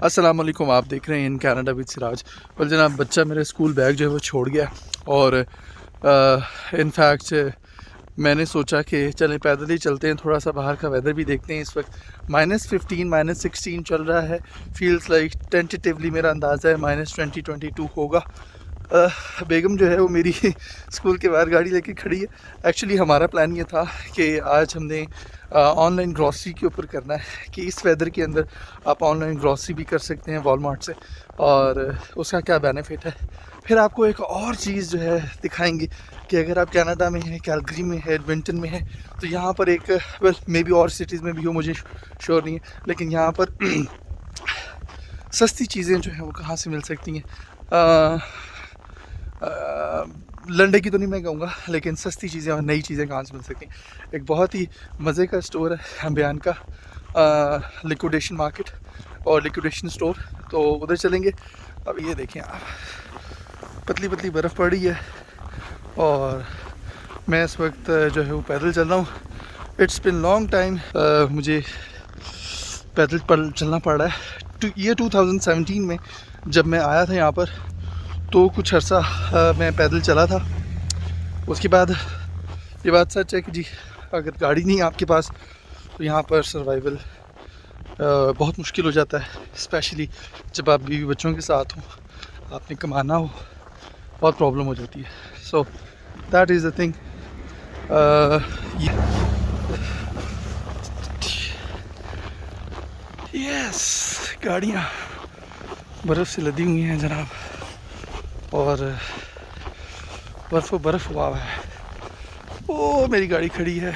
अस्सलाम वालेकुम, आप देख रहे हैं इन कनाडा विद सिराज। और जनाब बच्चा मेरा स्कूल बैग जो है वो छोड़ गया और इनफैक्ट मैंने सोचा कि चलें पैदल ही चलते हैं, थोड़ा सा बाहर का वेदर भी देखते हैं। इस वक्त -15 -16 चल रहा है। फील्स लाइक टेंटेटिवली मेरा अंदाज़ा है -20 22 होगा। बेगम जो है वो मेरी स्कूल के बाहर गाड़ी लेके खड़ी है। एक्चुअली हमारा प्लान ये था कि आज हमने ऑनलाइन ग्रॉसरी के ऊपर करना है कि इस वेदर के अंदर आप ऑनलाइन ग्रॉसरी भी कर सकते हैं वॉलमार्ट से, और उसका क्या बेनिफिट है। फिर आपको एक और चीज़ जो है दिखाएंगे कि अगर आप कनाडा में हैं, कैलगरी में है, एडमिंटन में है, तो यहाँ पर एक वेल मे बी और सिटीज़ में भी हो, मुझे श्योर नहीं है, लेकिन यहाँ पर सस्ती चीज़ें जो हैं वो कहाँ से मिल सकती हैं। लंडे की तो नहीं मैं कहूँगा, लेकिन सस्ती चीज़ें और नई चीज़ें कहाँ से मिल सकती हैं। एक बहुत ही मज़े का स्टोर है बयान का, लिक्विडेशन मार्केट और लिक्विडेशन स्टोर, तो उधर चलेंगे। अब ये देखें आप, पतली पतली बर्फ़ पड़ी है और मैं इस वक्त जो है वो पैदल चल रहा हूँ। इट्स बिन लॉन्ग टाइम मुझे पैदल चलना पड़ रहा है। ये 2017 में जब मैं आया था यहाँ पर तो कुछ अर्सा मैं पैदल चला था। उसके बाद ये बात सच है कि जी अगर गाड़ी नहीं है आपके पास तो यहाँ पर सर्वाइवल बहुत मुश्किल हो जाता है, स्पेशली जब आप बीवी बच्चों के साथ हो, आपने कमाना हो, बहुत प्रॉब्लम हो जाती है। So that is the thing. Yes, गाड़ियाँ बर्फ़ से लदी हुई हैं जनाब, और बर्फ़ हुआ है। ओ मेरी गाड़ी खड़ी है,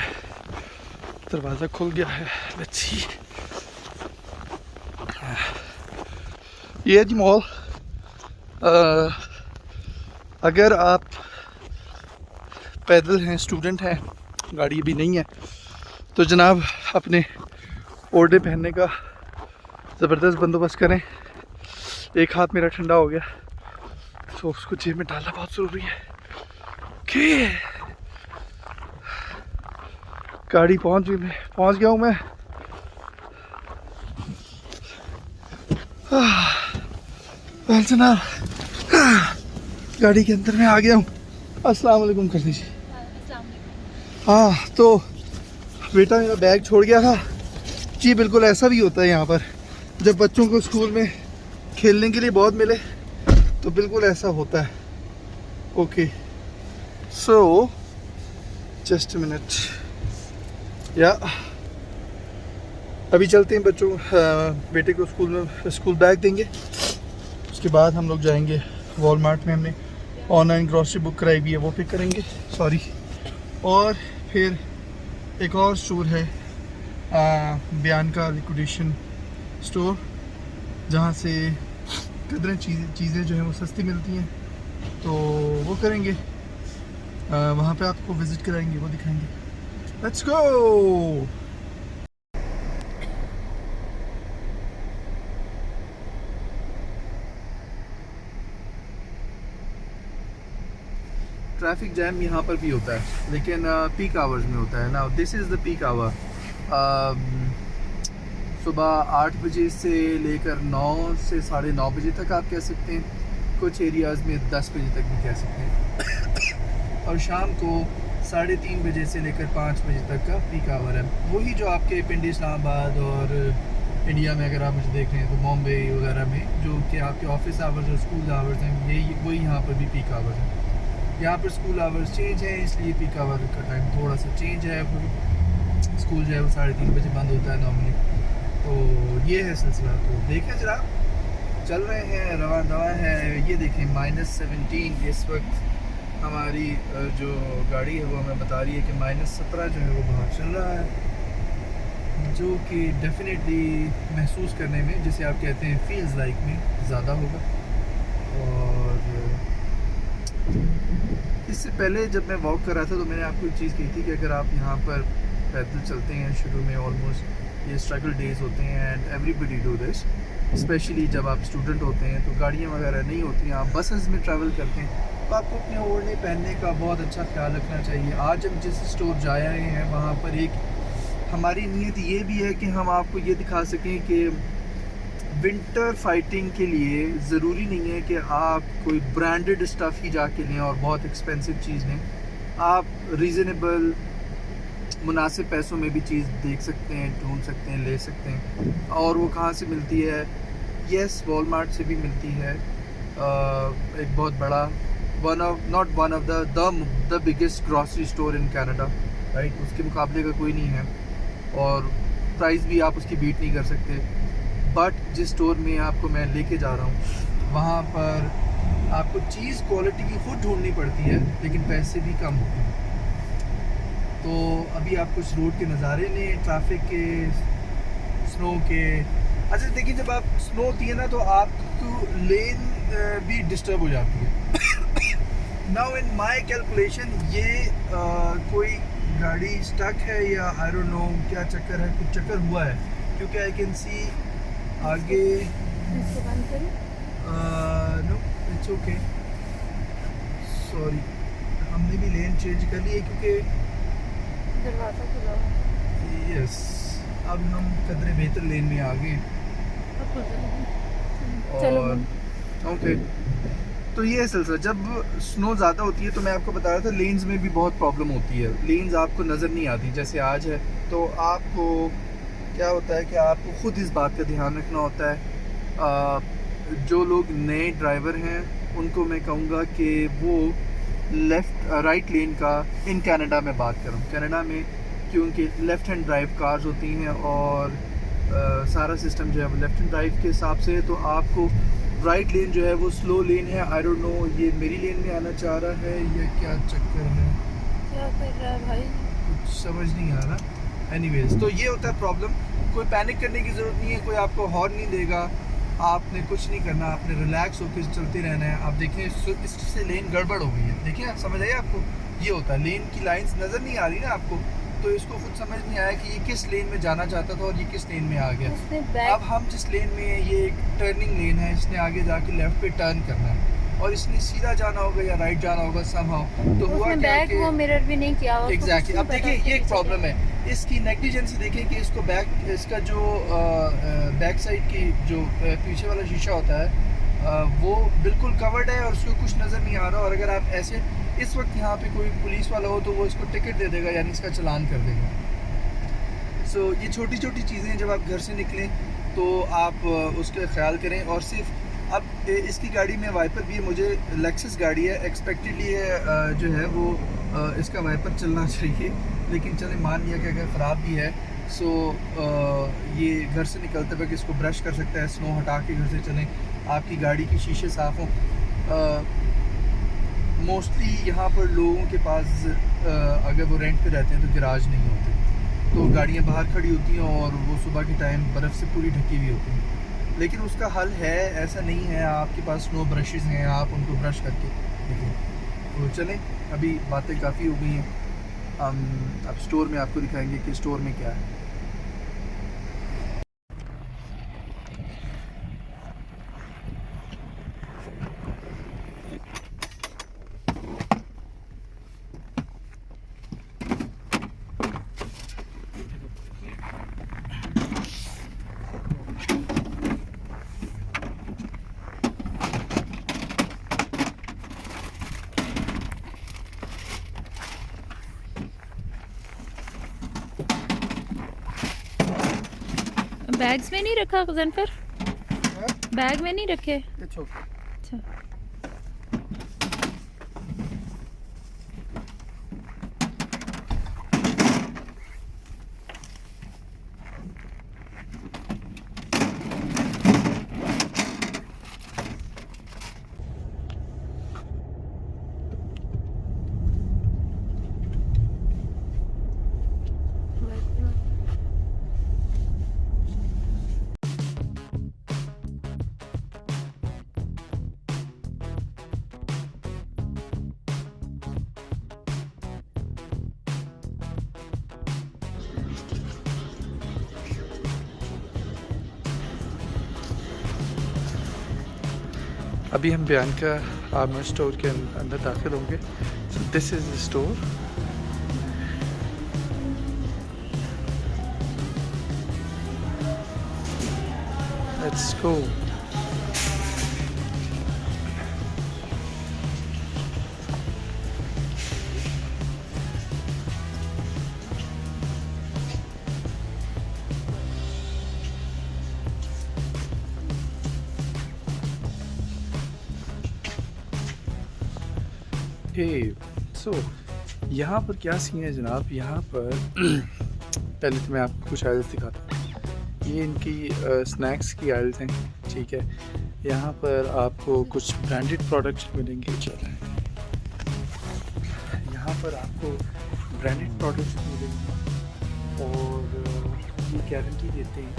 दरवाज़ा खुल गया है। लेट्स सी, ये है जी मॉल। अगर आप पैदल हैं, स्टूडेंट हैं, गाड़ी भी नहीं है, तो जनाब अपने ओढ़ने पहनने का ज़बरदस्त बंदोबस्त करें। एक हाथ मेरा ठंडा हो गया तो उसको जेब में डालना बहुत ज़रूरी है। ओके, गाड़ी पहुंच गया हूँ मैं। जनाब गाड़ी के अंदर में आ गया हूँ। अस्सलाम वालेकुम कर दीजिए। हाँ, तो बेटा मेरा बैग छोड़ गया था जी। बिल्कुल ऐसा भी होता है यहाँ पर, जब बच्चों को स्कूल में खेलने के लिए बहुत मिले तो बिल्कुल ऐसा होता है। Okay, so just a minute, या अभी चलते हैं बच्चों बेटे को स्कूल बैग देंगे। उसके बाद हम लोग जाएंगे वॉलमार्ट में, हमने ऑनलाइन ग्रॉसरी बुक कराई भी है, वो पिक करेंगे, सॉरी। और फिर एक और स्टोर है बयान का लिक्विडेशन स्टोर, जहाँ से कदरें चीज़ें जो हैं वो सस्ती मिलती हैं, तो वो करेंगे। वहाँ पे आपको विज़िट कराएंगे, वो दिखाएंगे। Let's go. ट्रैफिक जैम यहाँ पर भी होता है, लेकिन पीक आवर्स में होता है ना। This is the peak hour. सुबह 8 बजे से लेकर 9 से 9:30 बजे तक आप कह सकते हैं, कुछ एरियाज़ में 10 बजे तक भी कह सकते हैं, और शाम को 3:30 बजे से लेकर 5 बजे तक का पीक आवर है। वही जो आपके पिंडी, इस्लामाबाद और इंडिया में अगर आप मुझे देख रहे हैं तो बॉम्बे वगैरह में जो कि आपके ऑफिस आवर्स और स्कूल आवर्स हैं, यही वही यहाँ पर भी पीक आवर्स हैं। यहाँ पर स्कूल आवर्स चेंज है, इसलिए पीक आवर का टाइम थोड़ा सा चेंज है। स्कूल जो है वो 3:30 बजे बंद होता है नॉर्मली। तो ये है सिलसिला। तो देखें जरा, चल रहे हैं, रवा दवा है। ये देखें -17 इस वक्त हमारी जो गाड़ी है वो हमें बता रही है कि -17 जो है वो बाहर चल रहा है, जो कि डेफिनेटली महसूस करने में, जिसे आप कहते हैं फील्स लाइक में, ज़्यादा होगा। और इससे पहले जब मैं वॉक कर रहा था तो मैंने आपको एक चीज़ कही थी कि अगर आप यहाँ पर पैदल चलते हैं, शुरू में ऑलमोस्ट ये स्ट्रगल डेज़ होते हैं, and everybody do this, specially जब आप स्टूडेंट होते हैं तो गाड़ियाँ वगैरह नहीं होती हैं, आप बसेस में ट्रैवल करते हैं, तो आपको अपने ओढ़ने पहनने का बहुत अच्छा ख्याल रखना चाहिए। आज हम जिस स्टोर जा आए हैं वहाँ पर एक हमारी नीयत ये भी है कि हम आपको ये दिखा सकें कि विंटर फाइटिंग के लिए ज़रूरी नहीं है कि आप कोई ब्रांडेड स्टफ़ ही जाके लें और बहुत एक्सपेंसिव चीज़ लें। आप रीज़नेबल मुनासिब पैसों में भी चीज़ देख सकते हैं, ढूंढ सकते हैं, ले सकते हैं। और वो कहाँ से मिलती है? यस, वॉलमार्ट से भी मिलती है। एक बहुत बड़ा one of the biggest grocery store in Canada, right? उसके मुकाबले का कोई नहीं है और प्राइस भी आप उसकी बीट नहीं कर सकते। बट जिस स्टोर में आपको मैं लेके जा रहा हूँ वहाँ पर आपको चीज़ क्वालिटी की खुद ढूंढनी पड़ती है, लेकिन पैसे भी कम होते हैं। तो अभी आप कुछ रोड के नज़ारे लें, ट्रैफिक के, स्नो के। अच्छा देखिए, जब आप स्नो होती है ना तो आपको लेन भी डिस्टर्ब हो जाती है। नाउ इन माय कैलकुलेशन ये कोई गाड़ी स्टक है या आई डोंट नो क्या चक्कर है, कुछ चक्कर हुआ है, क्योंकि आई कैन सी आगे। नो इट्स ओके, सॉरी, हमने भी लेन चेंज कर ली है क्योंकि दरवाज़ा खुला हुआ। यस, अब हम कदरे बेहतर लेन में आ गए। चलो और ओके, तो ये सिलसिला जब स्नो ज़्यादा होती है तो मैं आपको बता रहा था लेन्स में भी बहुत प्रॉब्लम होती है। लेन्स आपको नज़र नहीं आती, जैसे आज है। तो आपको क्या होता है कि आपको ख़ुद इस बात का ध्यान रखना होता है। जो लोग नए ड्राइवर हैं उनको मैं कहूँगा कि वो राइट लेन का, इन कनाडा में बात करूँ, कनाडा में क्योंकि लेफ़्ट हैंड ड्राइव कार्स होती हैं और सारा सिस्टम जो है वो लेफ़्ट हैंड ड्राइव के हिसाब से है। तो आपको राइट लेन जो है वो स्लो लेन है। आई डोंट नो ये मेरी लेन में आना चाह रहा है या क्या चक्कर है, क्या कर रहा है भाई, कुछ समझ नहीं आ रहा। एनीवेज, तो ये होता है प्रॉब्लम। कोई पैनिक करने की ज़रूरत नहीं है, कोई आपको हॉर्न नहीं देगा, आपने कुछ नहीं करना, आपने रिलैक्स होकर चलते रहना है। आप देखें इससे लेन गड़बड़ हो गई है, देखिए आप, समझ आइए आपको। ये होता है, लेन की लाइंस नज़र नहीं आ रही ना आपको, तो इसको खुद समझ नहीं आया कि ये किस लेन में जाना चाहता था और ये किस लेन में आ गया। अब हम जिस लेन में, ये एक टर्निंग लेन है, इसने आगे जाके लेफ़्ट पे टर्न करना है और इसने सीधा जाना होगा या राइट जाना होगा समहाउ। तो हुआ क्या कि वो मिरर भी नहीं किया हुआ। एग्जैक्टली। अब देखिए ये एक प्रॉब्लम है, इसकी नेग्लिजेंसी देखें कि इसको इसका जो बैक साइड की जो पीछे वाला शीशा होता है वो बिल्कुल कवर्ड है और उसको कुछ नज़र नहीं आ रहा। और अगर आप ऐसे इस वक्त यहाँ पे कोई पुलिस वाला हो तो वो इसको टिकट दे देगा, यानी इसका चालान कर देगा। सो ये छोटी छोटी चीज़ें जब आप घर से निकलें तो आप उसका ख्याल करें। और सिर्फ अब इसकी गाड़ी में वाइपर भी है, मुझे लेक्सस गाड़ी है, एक्सपेक्टेडली जो है वो इसका वाइपर चलना चाहिए, लेकिन चले मान लिया कि अगर ख़राब भी है सो ये घर से निकलते वक्त इसको ब्रश कर सकता है, स्नो हटा के घर से चलें, आपकी गाड़ी की शीशे साफ़ हों। मोस्टली यहाँ पर लोगों के पास अगर वो रेंट पे रहते हैं तो गैराज नहीं होते, तो गाड़ियाँ बाहर खड़ी होती हैं और वो सुबह के टाइम बर्फ़ से पूरी ढकी हुई होती हैं। लेकिन उसका हल है, ऐसा नहीं है, आपके पास स्नो ब्रशेज़ हैं, आप उनको ब्रश करके देखें। तो चलें, अभी बातें काफ़ी हो गई हैं, हम अब स्टोर में आपको दिखाएंगे कि स्टोर में क्या है। बैग्स में नहीं रखा जनफर, बैग में नहीं रखे। अच्छा। अभी हम बियांका आर्मर स्टोर के अंदर दाखिल होंगे। So this is the store. Let's go. So यहाँ पर क्या सीन है जनाब, यहाँ पर पहले तो मैं आपको कुछ आइल्स दिखाता हूँ। ये इनकी स्नैक्स की आइल्स हैं, ठीक है। यहाँ पर आपको कुछ ब्रांडेड प्रोडक्ट्स मिलेंगे। चलें, यहाँ पर आपको ब्रांडेड प्रोडक्ट्स मिलेंगे और ये गारंटी देते हैं।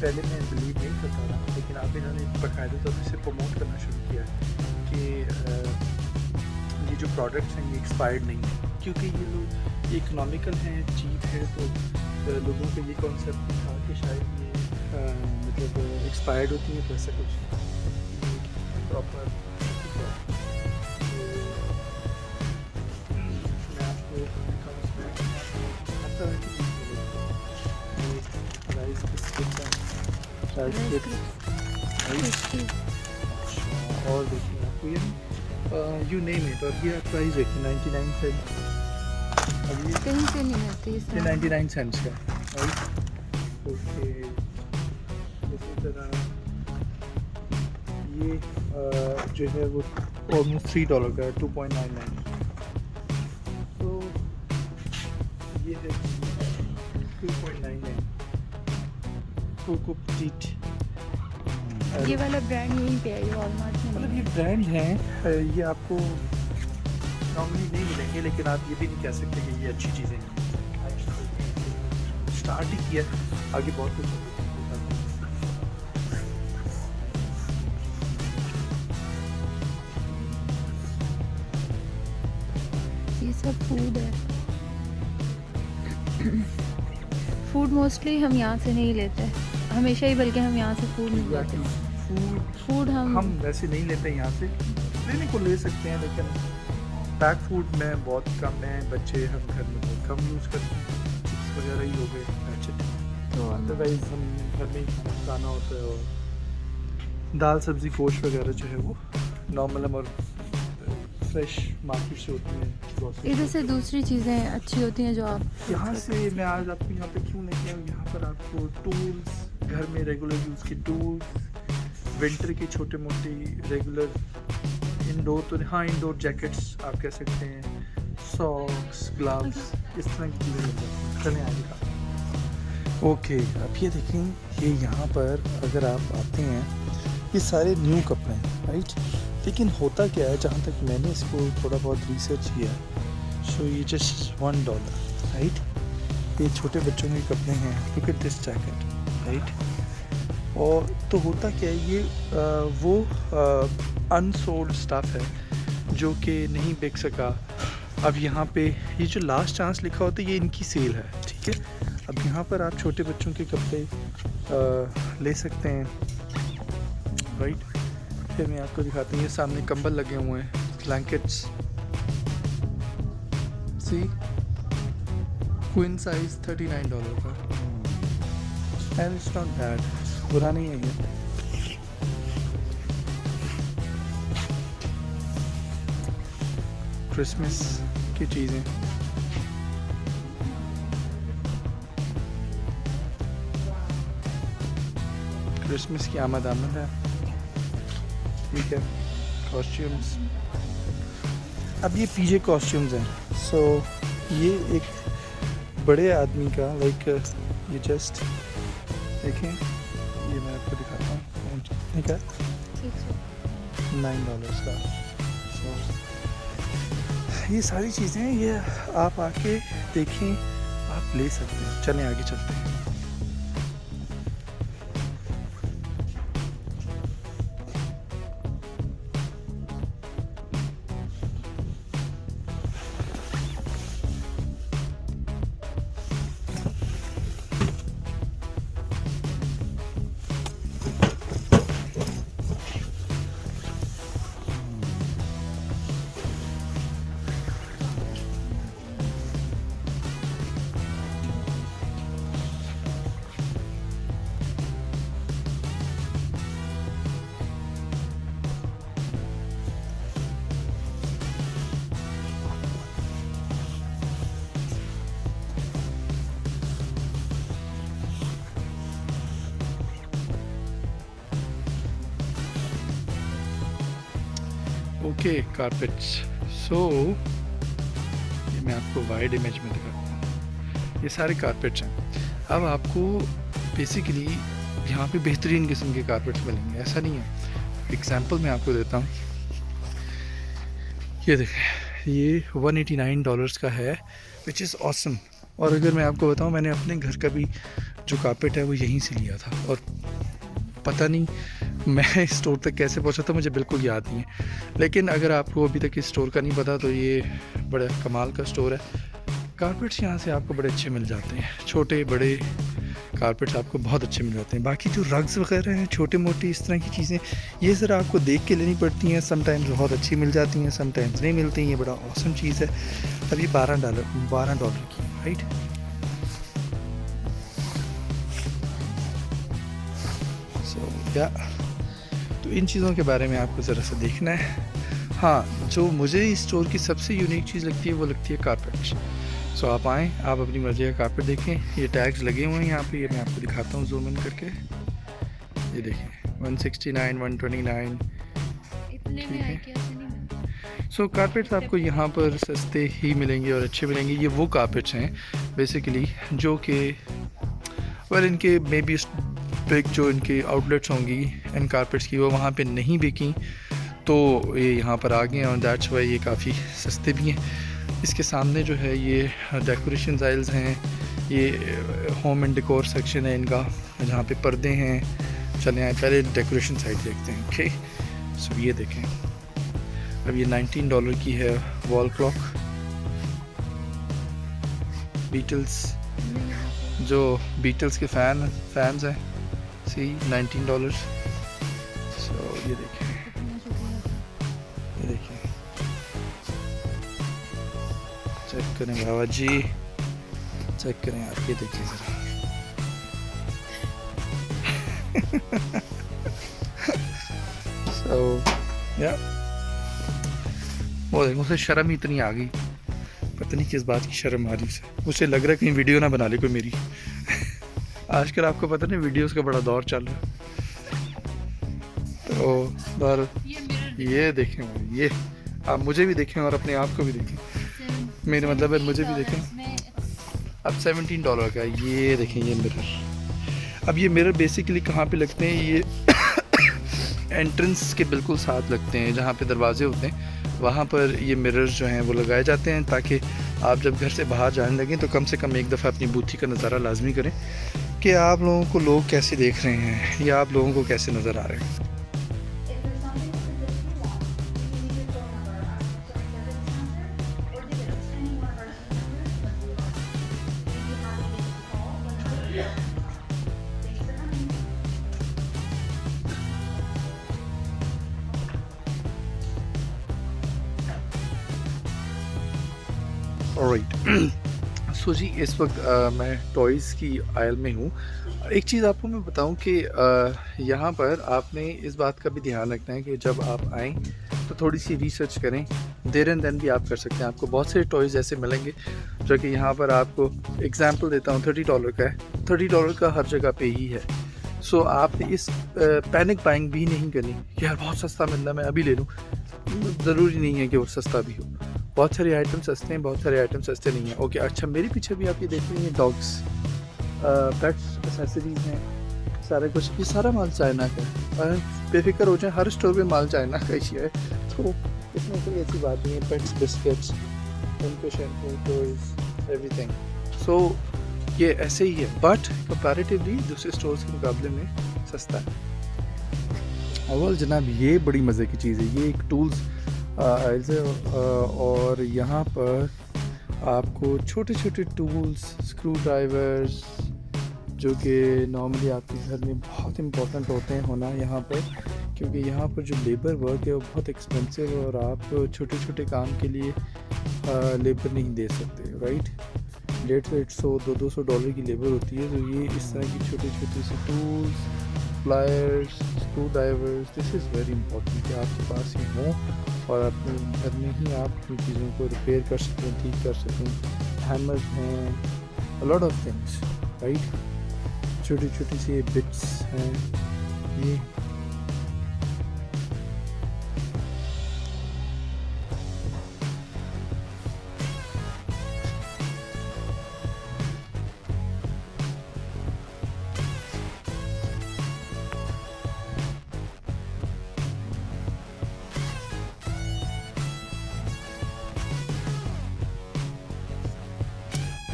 पहले मैं बिलीव नहीं करता था, लेकिन अब इन्होंने बाकायदा तौर से प्रमोट करना शुरू किया है कि ये जो प्रोडक्ट्स हैं ये एक्सपायर्ड नहीं है, क्योंकि ये लोग इकोनॉमिकल हैं, चीप है। तो लोगों को ये कॉन्सेप्ट था कि शायद ये मतलब एक्सपायर्ड होती हैं, तो ऐसा कुछ प्रॉपर। मैं आपको राइस और देखिए आपको ये यू नेम इट। और ये प्राइस है 99 सेंट। अब ये कहीं से नहीं मिलती ये 99 सेंट्स का, राइट। ओके, इसी तरह ये जो है वो ऑलमोस्ट $3 का है, 2.99। तो ये है 2.99 कोको पीट। ये वाला ब्रांड यहीं पे है, ये वॉलमार्ट में मतलब नहीं ये ब्रांड हैं, ये आपको नॉर्मली नहीं मिलेंगे, लेकिन आप ये भी नहीं कह सकते कि ये अच्छी चीज़ें हैं। स्टार्ट ही किया, आगे बहुत कुछ होगा। है। ये सब फूड है। फूड मोस्टली हम यहाँ से नहीं लेते हमेशा ही, बल्कि हम यहाँ से फूड नहीं लेते। फूड हम वैसे नहीं लेते यहाँ से, लेने को ले सकते हैं, लेकिन पैक फूड में बहुत कम है। बच्चे हम घर में बहुत कम यूज़ करते हैं, चिप्स वगैरह ही हो गए, तो अदरवाइज़ हम घर में ही खाना खाना होता है। और दाल सब्ज़ी गोश्त वगैरह जो है वो नॉर्मल और फ्रेश मार्केट से होती हैं। इधर से दूसरी चीज़ें अच्छी होती हैं जो आप यहाँ से मैं आज आपको यहाँ पे क्यों लेके आया हूँ, यहाँ पर आपको टूल्स, घर में रेगुलर यूज़ के टूल्स, विंटर के छोटे मोटे रेगुलर इंडोर, तो हाँ इंडोर जैकेट्स आप कह सकते हैं, सॉक्स, ग्लव्स, इस तरह की चीज़ें मिल जाती हैं। चलें आगे का। ओके, अब ये देखें, ये यहाँ पर अगर आप आते हैं, ये सारे न्यू कपड़े हैं, राइट। लेकिन होता क्या है, जहाँ तक मैंने इसको थोड़ा बहुत रिसर्च किया, सो ये जस्ट $1, राइट। ये छोटे बच्चों के कपड़े हैं, look at this jacket, right. और तो होता क्या है, ये वो अनसोल्ड स्टफ़ है जो कि नहीं बिक सका। अब यहाँ पे ये जो लास्ट चांस लिखा होता है, ये इनकी सेल है, ठीक है। अब यहाँ पर आप छोटे बच्चों के कपड़े ले सकते हैं, राइट। फिर मैं आपको दिखाता हूँ, ये सामने कंबल लगे हुए हैं, ब्लैंकेट्स, सी क्वीन साइज $39 का, एंड इट्स नॉट बैड, बुरा नहीं है ये। क्रिसमस की चीज़ें, क्रिसमस की आमद है, ठीक है। कॉस्ट्यूम्स, अब ये पीजे कॉस्ट्यूम्स हैं। सो ये एक बड़े आदमी का, लाइक ये जस्ट देखें, ये मैं आपको दिखाता हूँ, ठीक है, $9 का। So, ये सारी चीज़ें ये आप आके देखें, आप ले सकते हैं। चलें आगे चलते हैं। Okay carpets. सो ये मैं आपको वाइड इमेज में दिखाता हूँ, ये सारे कारपेट्स हैं। अब आपको बेसिकली यहाँ पे बेहतरीन किस्म के कारपेट्स मिलेंगे, ऐसा नहीं है। एग्जांपल मैं आपको देता हूँ, ये देखें, ये $189 का है, विच इज़ ऑसम। और अगर मैं आपको बताऊँ, मैंने अपने घर का भी जो कारपेट है वो यहीं से लिया था, और पता नहीं मैं इस स्टोर तक कैसे पहुंचा था, मुझे बिल्कुल याद नहीं है। लेकिन अगर आपको अभी तक इस स्टोर का नहीं पता तो ये बड़ा कमाल का स्टोर है। कारपेट्स यहाँ से आपको बड़े अच्छे मिल जाते हैं, छोटे बड़े कारपेट्स आपको बहुत अच्छे मिल जाते हैं। बाकी जो रग्स वगैरह हैं, छोटे मोटी इस तरह की चीज़ें, ये ज़रा आपको देख के लेनी पड़ती हैं। समटाइम्स बहुत अच्छी मिल जाती हैं, समटाइम्स नहीं मिलती। ये बड़ा ऑसम चीज़ है। अब ये $12 की, राइट। सो या तो इन चीज़ों के बारे में आपको ज़रा सा देखना है। हाँ, जो मुझे इस स्टोर की सबसे यूनिक चीज़ लगती है वो लगती है कारपेट्स। सो आप आएँ, आप अपनी मर्ज़ी का कारपेट देखें। ये टैग्स लगे हुए हैं यहाँ पे, ये मैं आपको दिखाता हूँ जूम इन करके। ये देखें 169, 129 इतने में IKEA से नहीं मिलता। सो कारपेट्स आपको यहाँ पर सस्ते ही मिलेंगे और अच्छे मिलेंगे। ये वो कारपेट्स हैं बेसिकली जो कि वेल इनके मे बी बिग जो इनकी आउटलेट्स होंगी इन कारपेट्स की वो वहाँ पे नहीं बिकी, तो ये यहाँ पर आ गए हैं और दैट्स वाई ये काफ़ी सस्ते भी हैं। इसके सामने जो है ये डेकोरेशन आइल्स हैं, ये होम एंड डेकोर सेक्शन है इनका, जहाँ पे पर्दे हैं। चले आए पहले डेकोरेशन साइड देखते हैं। ओके, सो ये देखें, अब ये $19 की है वॉल क्लॉक, बीटल्स, जो बीटल्स के फैंस हैं, सी $19। सो ये देखें, ये देखें, चेक करें बाबा जी, चेक करें आप, ये देखिए ज़रा। सो या वो देखो, उसे शर्म ही इतनी आ गई, पता नहीं किस बात की शर्म आ रही उसे। उसे लग रहा है कहीं वीडियो ना बना ले कोई मेरी। आजकल आपको पता नहीं वीडियोस का बड़ा दौर चल रहा है। तो बार ये देखें, ये आप मुझे भी देखें और अपने आप को भी देखें, मेरे मतलब है मुझे भी देखें। अब $17 का ये देखें, ये मिरर। अब ये मिरर बेसिकली कहाँ पे लगते हैं, ये एंट्रेंस के बिल्कुल साथ लगते हैं, जहाँ पे दरवाजे होते हैं वहाँ पर ये मिरर्स जो हैं वो लगाए जाते हैं, ताकि आप जब घर से बाहर जाने लगें तो कम से कम एक दफ़ा अपनी बूथी का नज़ारा लाजमी करें कि आप लोगों को लोग कैसे देख रहे हैं या आप लोगों को कैसे नज़र आ रहे हैं। ऑलराइट, सो जी इस वक्त मैं टॉयज़ की आयल में हूँ। एक चीज़ आपको मैं बताऊँ कि यहाँ पर आपने इस बात का भी ध्यान रखना है कि जब आप आएँ तो थोड़ी सी रिसर्च करें। देर एंड देन भी आप कर सकते हैं। आपको बहुत से टॉयज़ ऐसे मिलेंगे जो कि यहाँ पर आपको एग्जांपल देता हूँ, $30 का है। $30 का हर जगह पे ही है। सो आपने इस पैनिक बाइंग भी नहीं करनी कि यार बहुत सस्ता मिल रहा है मैं अभी ले लूँ। ज़रूरी नहीं है कि वो सस्ता भी हो। बहुत सारे आइटम सस्ते हैं, बहुत सारे आइटम सस्ते नहीं हैं। ओके, अच्छा मेरे पीछे भी आप ये देख रहे हैं, डॉग्स पेट्स एसेसरीज़ हैं, सारा कुछ। ये सारा माल चाइना का है। बेफिक्र हो जाए, हर स्टोर पे माल चाइना का ही है, तो इसमें कोई ऐसी बात नहीं है। पेट्स, बिस्किट्स, उनके शैम्पू, टॉयज़, एवरीथिंग। सो ये ऐसे ही है, बट कंपैरेटिवली दूसरे स्टोर्स के मुकाबले में सस्ता है। अव्वल जनाब ये बड़ी मज़े की चीज़ है, ये एक टूल्स आइल्स है और यहाँ पर आपको छोटे छोटे टूल्स, स्क्रू ड्राइवर्स, जो कि नॉर्मली आपके घर में बहुत इंपॉर्टेंट होते हैं होना यहाँ पर, क्योंकि यहाँ पर जो लेबर वर्क है वो बहुत एक्सपेंसिव है और आप छोटे छोटे काम के लिए लेबर नहीं दे सकते, राइट। $150-200 की लेबर होती है। तो ये इस तरह की छोटे छोटे से tools, pliers, screw drivers, this is very important कि आपके पास ही हों और अपने घर में ही आप अपनी चीज़ों को रिपेयर कर सकें, ठीक कर सकें। हैमर्स हैं, a lot of things, right. छोटी छोटी सी बिट्स हैं।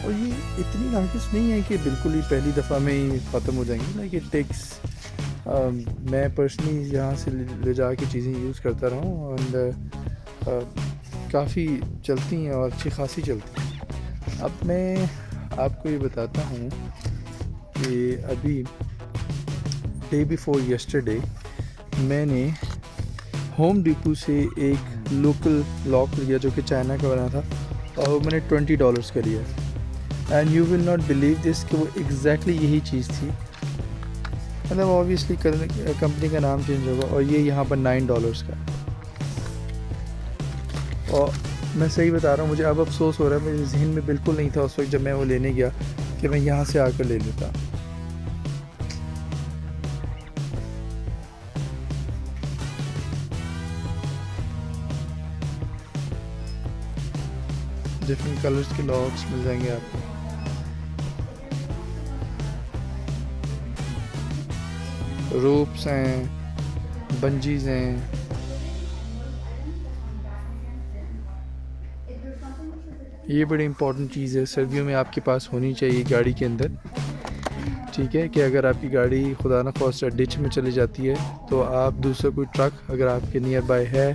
और ये इतनी नाकिस नहीं है कि बिल्कुल ही पहली दफ़ा में ही ख़त्म हो जाएंगी। लाइक इट टेक्स, मैं पर्सनली यहाँ से ले जा के चीज़ें यूज़ करता रहा हूँ और काफ़ी चलती हैं और अच्छी खासी चलती हैं। अब मैं आपको ये बताता हूँ कि अभी डे बिफोर यस्टरडे मैंने होम डिपो से एक लोकल लॉक लिया जो कि चाइना का बना था और वो मैंने $20 का लिया। And you will not believe this कि वो एग्जैक्टली यही चीज़ थी। मतलब ऑब्वियसली कंपनी का नाम चेंज होगा और ये यहाँ पर $9 का। और मैं सही बता रहा हूँ, मुझे अब अफसोस हो रहा है, मेरे जहन में बिल्कुल नहीं था उस वक्त जब मैं वो लेने गया कि मैं यहाँ से आकर ले लेता। डिफरेंट कलर्स के लॉक्स मिल जाएंगे आपको। रोप्स हैं, बंजीज हैं। ये बड़ी इंपॉर्टेंट चीज़ है, सर्दियों में आपके पास होनी चाहिए गाड़ी के अंदर। ठीक है कि अगर आपकी गाड़ी खुदा न खास्ता डिच में चली जाती है तो आप दूसरा कोई ट्रक अगर आपके नियर बाय है,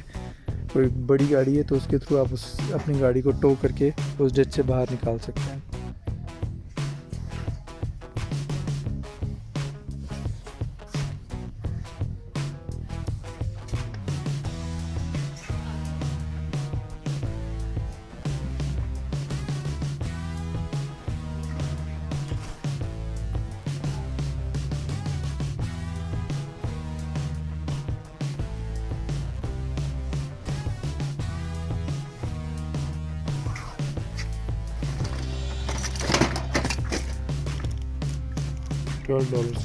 कोई बड़ी गाड़ी है, तो उसके थ्रू आप अपनी गाड़ी को टो करके उस डिच से बाहर निकाल सकते हैं। $12।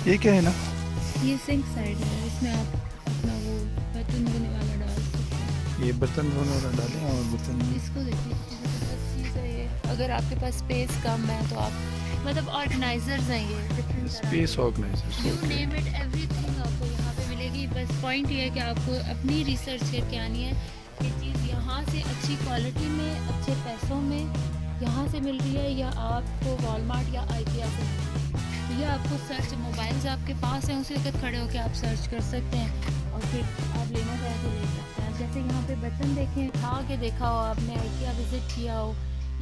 ये क्या है ना? ये सिंक साइड है, इसमें आप अपना वो बर्तन धोने वाला डाल सकते हैं। ये बर्तन धोने वाला डालें और बर्तन इसको देखिए, कितनी ज़बरदस्त चीज़ है ये। अगर आपके पास स्पेस कम है तो आप मतलब ऑर्गेनाइजर्स हैं ये different space organiser. You name it everything आपको यहाँ पे मिलेगी। बस पॉइंट ये है कि आपको अपनी रिसर्च करके आनी है कि चीज़ यहाँ से अच्छी क्वालिटी में अच्छे पैसों में यहाँ से मिल रही है या आपको वॉलमार्ट या IKEA से मिल रही है। तो ये आपको सर्च, मोबाइल्स आपके पास हैं, उसी वक्त खड़े होकर आप सर्च कर सकते हैं और फिर आप लेना चाहें तो ले सकते हैं। जैसे यहाँ पे बर्तन देखें, खा के देखा हो आपने, IKEA विज़िट किया हो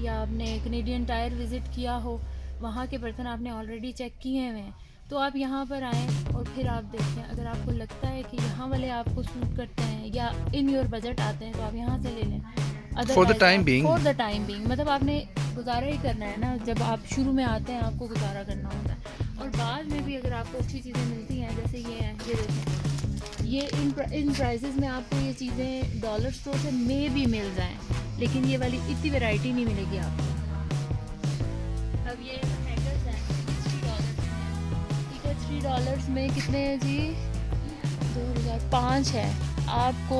या आपने कैनेडियन टायर विज़िट किया हो, वहाँ के बर्तन आपने ऑलरेडी चेक किए हुए हैं, तो आप यहाँ पर आएँ और फिर आप देखें। अगर आपको लगता है कि यहाँ वाले आपको सूट करते हैं या इन योर बजट आते हैं तो आप यहाँ से ले लें। For the time being। For the time being मतलब आपने गुजारा ही करना है ना, जब आप शुरू में आते हैं आपको गुजारा करना होता है। और बाद में भी अगर आपको अच्छी चीज़ें मिलती हैं, जैसे ये हैं, ये देखें, ये इन प्राइसेस में आपको ये चीज़ें डॉलर स्टोर से में भी मिल जाएँ, लेकिन ये वाली इतनी वैरायटी नहीं मिलेगी आपको। अब ये हैंगर्स हैं, $3 हैं, ठीक है। $3 में कितने हैं जी? 2005 है। आपको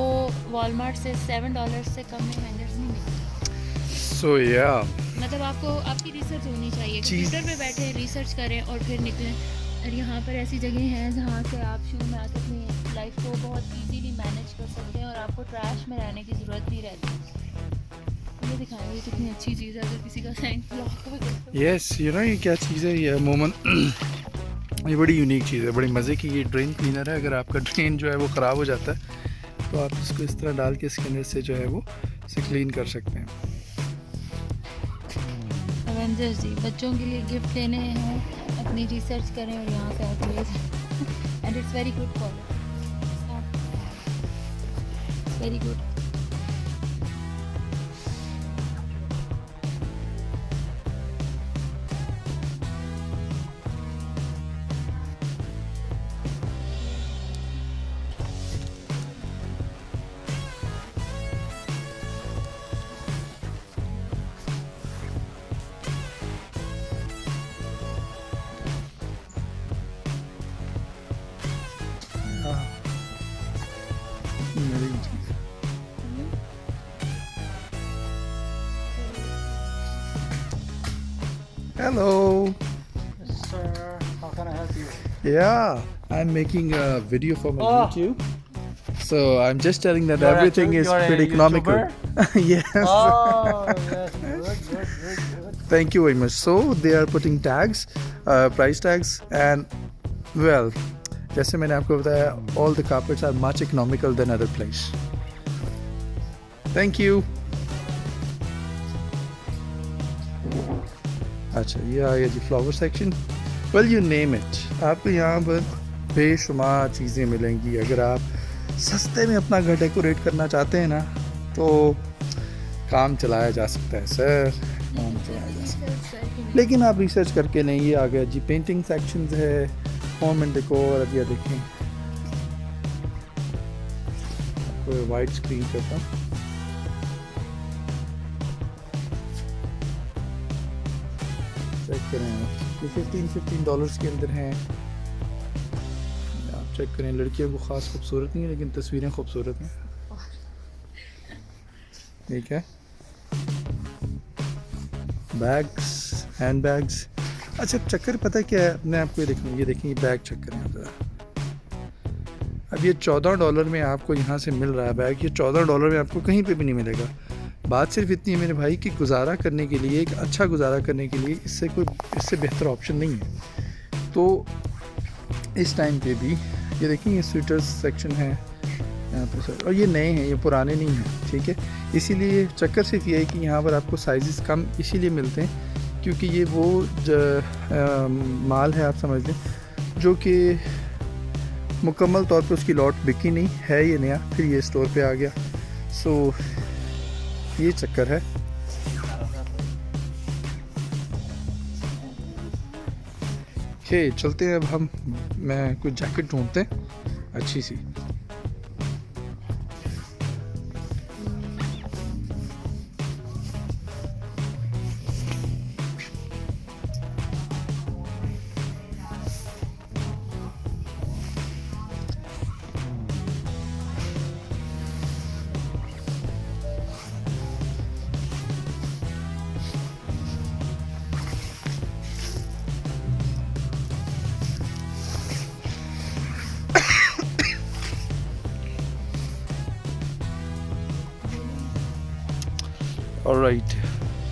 वॉलमार्ट से $7 से कम में हैंगर्स नहीं मिलेंगे। सो या मतलब आपको आपकी रिसर्च होनी चाहिए, कंप्यूटर पे बैठे रिसर्च करें और फिर निकलें। और यहाँ पर ऐसी जगह हैं जहाँ से आप शुरू में आकर अपनी लाइफ को बहुत इजीली मैनेज कर सकते हैं और आपको ट्रैश में रहने की ज़रूरत नहीं रहती। ये दिखाएंगे कितनी अच्छी चीज़ है अगर किसी का साइंस ब्लॉक हो जाए। यस, यू नो ये क्या चीज़ है? ये अमूमन ये बड़ी यूनिक चीज़ है, बड़ी मज़े की। ये ड्रेन क्लीनर है। अगर आपका ड्रेन जो है वो ख़राब हो जाता है तो आप इसको इस तरह डाल के इसके अंदर से जो है वो इसे क्लीन कर सकते हैं। एवेंजर्स जी, बच्चों के लिए गिफ्ट लेने हैं, अपनी रिसर्च करें और यहाँ से आके ले जाएं। And it's very good quality, very good. Hello. Yes, sir. How can I help you? Yeah, I'm making a video for my YouTube. So I'm just telling that You're a everything you- is you're a pretty economical. Yes. Oh, yes. Good. Thank you very much. So they are putting tags, price tags, and well, जैसे मैंने आपको बताया, all the carpets are much economical than other place. Thank you. अच्छा, ये आ गया जी flower section. Well you name it, आपको यहाँ पर बेशुमार चीज़ें मिलेंगी। अगर आप सस्ते में अपना घर डेकोरेट करना चाहते हैं ना तो काम चलाया जा सकता है सर, काम चलाया जा सकता है। लेकिन आप रिसर्च करके नहीं। ये आ गया जी पेंटिंग सेक्शंस है, होम एंड डेकोर। अब ये देखें, आपको वाइट स्क्रीन करता हूँ। चेक करें, ये $15 के अंदर हैं। आप चेक करें, लड़कियों को ख़ास खूबसूरत नहीं है लेकिन तस्वीरें खूबसूरत हैं। ठीक है, बैग्स, हैंड बैग्स। अच्छा, चक्कर पता है क्या है? मैं आपको ये देखूँ, ये देखें, ये बैग चेक करें आप ज़रा। अब ये $14 में आपको यहाँ से मिल रहा है बैग। ये $14 में आपको कहीं पे भी नहीं मिलेगा। बात सिर्फ इतनी है मेरे भाई कि गुजारा करने के लिए, एक अच्छा गुजारा करने के लिए इससे बेहतर ऑप्शन नहीं है। तो इस टाइम पे भी ये देखें, ये स्वेटर्स सेक्शन है यहाँ पे सर, और ये नए हैं, ये पुराने नहीं हैं। ठीक है, इसीलिए चक्कर सिर्फ ये है कि यहाँ पर आपको साइज़ कम इसीलिए मिलते हैं क्योंकि ये वो माल है, आप समझ लें, जो कि मुकम्मल तौर पे उसकी लॉट बिकी नहीं है। ये नया फिर ये स्टोर पे आ गया। सो ये चक्कर है। ओके, चलते हैं अब मैं कुछ जैकेट ढूंढते हैं अच्छी सी। ऑलराइट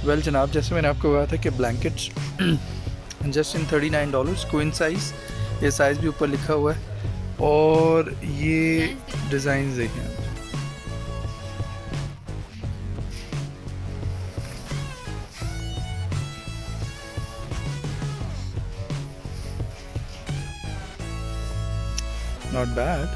वेल जनाब, जैसे मैंने आपको कहा था कि blankets just in $39 queen size, ये साइज़ भी ऊपर लिखा हुआ है। और ये डिज़ाइन देखें आप। Not bad.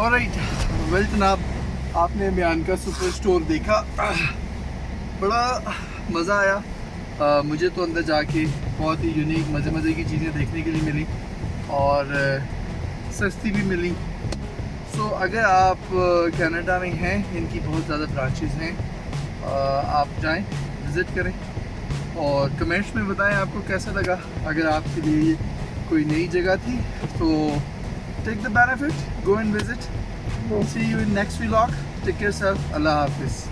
ऑलराइट वेल जनाब, आपने म्यान का सुपर स्टोर देखा, बड़ा मज़ा आया। मुझे तो अंदर जाके बहुत ही यूनिक मज़े की चीज़ें देखने के लिए मिली और सस्ती भी मिली। सो अगर आप कनाडा में हैं, इनकी बहुत ज़्यादा ब्रांचेस हैं, आप जाएं, विज़िट करें और कमेंट्स में बताएं आपको कैसा लगा। अगर आपके लिए कोई नई जगह थी तो take the benefit, go and visit. See you in next vlog. Take care yourself. Allah Hafiz.